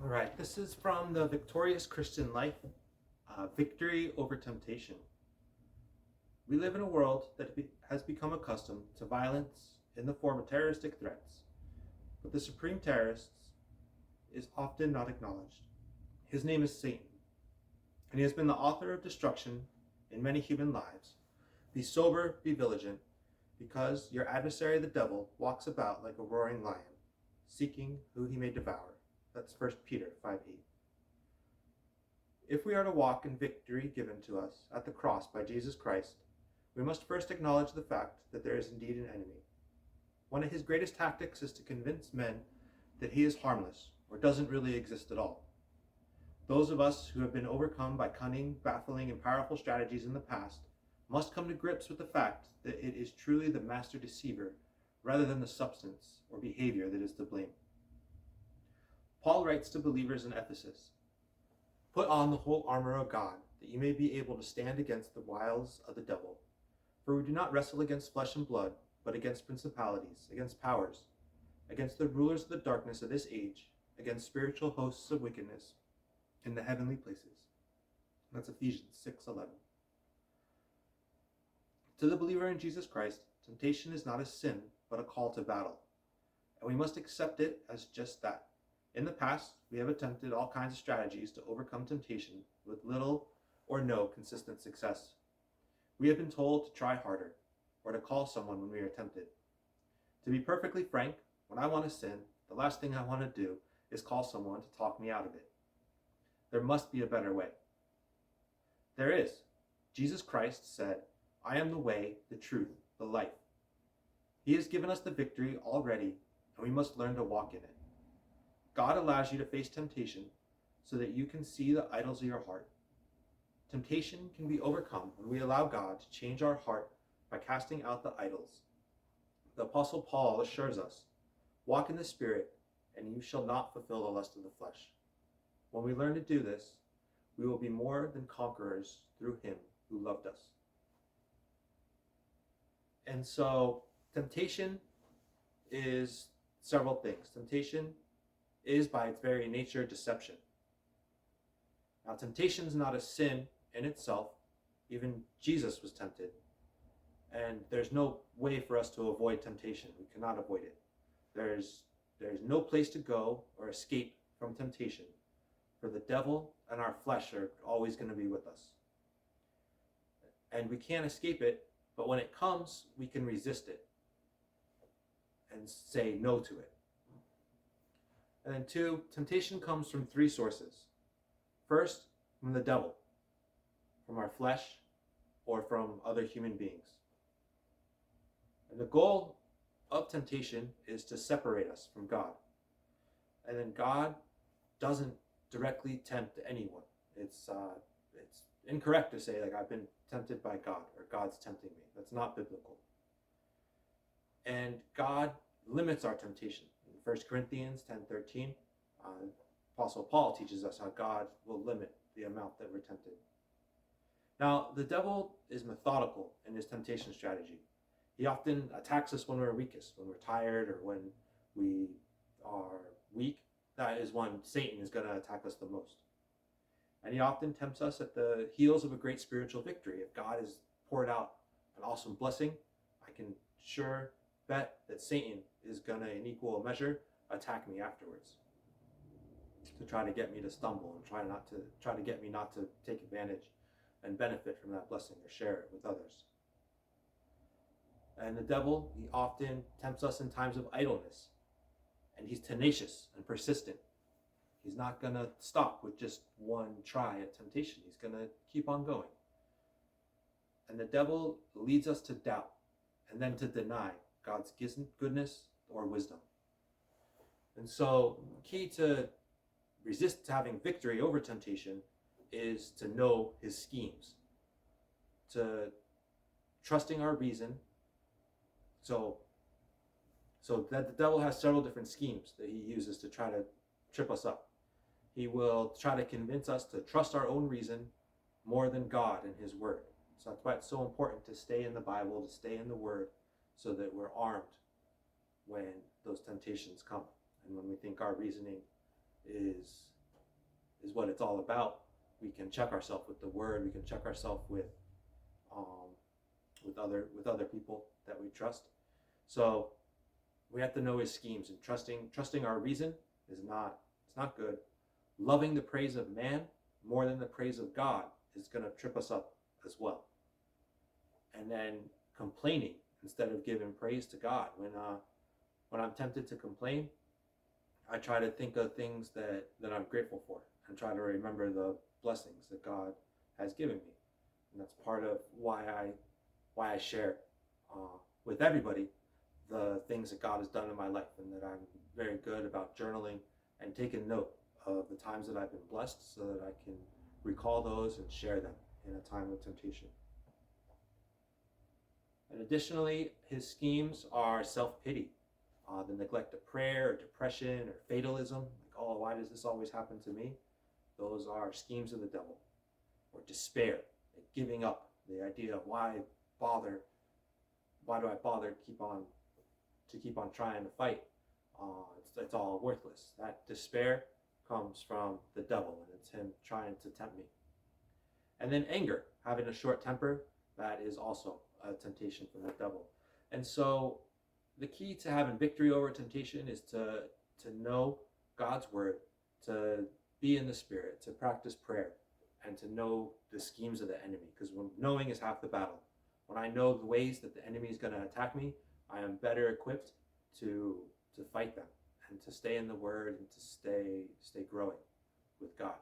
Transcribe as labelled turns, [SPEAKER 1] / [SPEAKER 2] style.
[SPEAKER 1] All right, this is from the Victorious Christian Life, Victory Over Temptation. We live in a world that has become accustomed to violence in the form of terroristic threats, but the supreme terrorist is often not acknowledged. His name is Satan, and he has been the author of destruction in many human lives. Be sober, be vigilant, because your adversary the devil walks about like a roaring lion, seeking who he may devour. That's 1 Peter 5:8. If we are to walk in victory given to us at the cross by Jesus Christ, we must first acknowledge the fact that there is indeed an enemy. One of his greatest tactics is to convince men that he is harmless or doesn't really exist at all. Those of us who have been overcome by cunning, baffling, and powerful strategies in the past must come to grips with the fact that it is truly the master deceiver rather than the substance or behavior that is to blame. Paul writes to believers in Ephesus, "Put on the whole armor of God, that you may be able to stand against the wiles of the devil. For we do not wrestle against flesh and blood, but against principalities, against powers, against the rulers of the darkness of this age, against spiritual hosts of wickedness in the heavenly places." That's Ephesians 6:11. To the believer in Jesus Christ, temptation is not a sin, but a call to battle. And we must accept it as just that. In the past, we have attempted all kinds of strategies to overcome temptation with little or no consistent success. We have been told to try harder, or to call someone when we are tempted. To be perfectly frank, when I want to sin, the last thing I want to do is call someone to talk me out of it. There must be a better way. There is. Jesus Christ said, "I am the way, the truth, the life." He has given us the victory already, and we must learn to walk in it. God allows you to face temptation so that you can see the idols of your heart. Temptation can be overcome when we allow God to change our heart by casting out the idols. The Apostle Paul assures us, "Walk in the Spirit, and you shall not fulfill the lust of the flesh." When we learn to do this, we will be more than conquerors through him who loved us. And so, temptation is several things. Temptation is by its very nature deception. Now, temptation is not a sin in itself. Even Jesus was tempted. And there's no way for us to avoid temptation. We cannot avoid it. There's no place to go or escape from temptation. For the devil and our flesh are always going to be with us. And we can't escape it, but when it comes, we can resist it and say no to it. And then 2, temptation comes from 3 sources. First, from the devil, from our flesh, or from other human beings. And the goal of temptation is to separate us from God. And then God doesn't directly tempt anyone. It's incorrect to say, like, I've been tempted by God, or God's tempting me. That's not biblical. And God limits our temptation. 1 Corinthians 10:13, Apostle Paul teaches us how God will limit the amount that we're tempted. Now, the devil is methodical in his temptation strategy. He often attacks us when we're weakest, when we're tired, or when we are weak. That is when Satan is going to attack us the most. And he often tempts us at the heels of a great spiritual victory. If God has poured out an awesome blessing, I can sure bet that Satan is going to, in equal measure, attack me afterwards to try to get me to stumble and try to get me not to take advantage and benefit from that blessing or share it with others. And the devil, he often tempts us in times of idleness, and he's tenacious and persistent. He's not going to stop with just one try at temptation. He's going to keep on going. And the devil leads us to doubt and then to deny God's goodness or wisdom. And so, key to resist having victory over temptation is to know his schemes, to trusting our reason. So that the devil has several different schemes that he uses to try to trip us up. He will try to convince us to trust our own reason more than God and his word. So that's why it's so important to stay in the Bible, to stay in the word, so that we're armed when those temptations come and when we think our reasoning is what it's all about, we can check ourselves with the word. We can check ourselves um, with other people that we trust. So we have to know his schemes, and trusting our reason is not, it's not good. Loving the praise of man more than the praise of God is going to trip us up as well. And then complaining instead of giving praise to God. When I'm tempted to complain, I try to think of things that I'm grateful for and try to remember the blessings that God has given me. And that's part of why I share with everybody the things that God has done in my life, and that I'm very good about journaling and taking note of the times that I've been blessed so that I can recall those and share them in a time of temptation. And additionally, his schemes are self-pity, the neglect of prayer, or depression, or fatalism. Like, oh, why does this always happen to me? Those are schemes of the devil. Or despair, like giving up, the idea of why do I bother to keep on trying to fight? It's all worthless. That despair comes from the devil, and it's him trying to tempt me. And then anger, having a short temper, that is also a temptation from the devil. And so the key to having victory over temptation is to know God's word, to be in the spirit, to practice prayer, and to know the schemes of the enemy, because knowing is half the battle. When I know the ways that the enemy is going to attack me, I am better equipped to fight them and to stay in the word and to stay growing with God.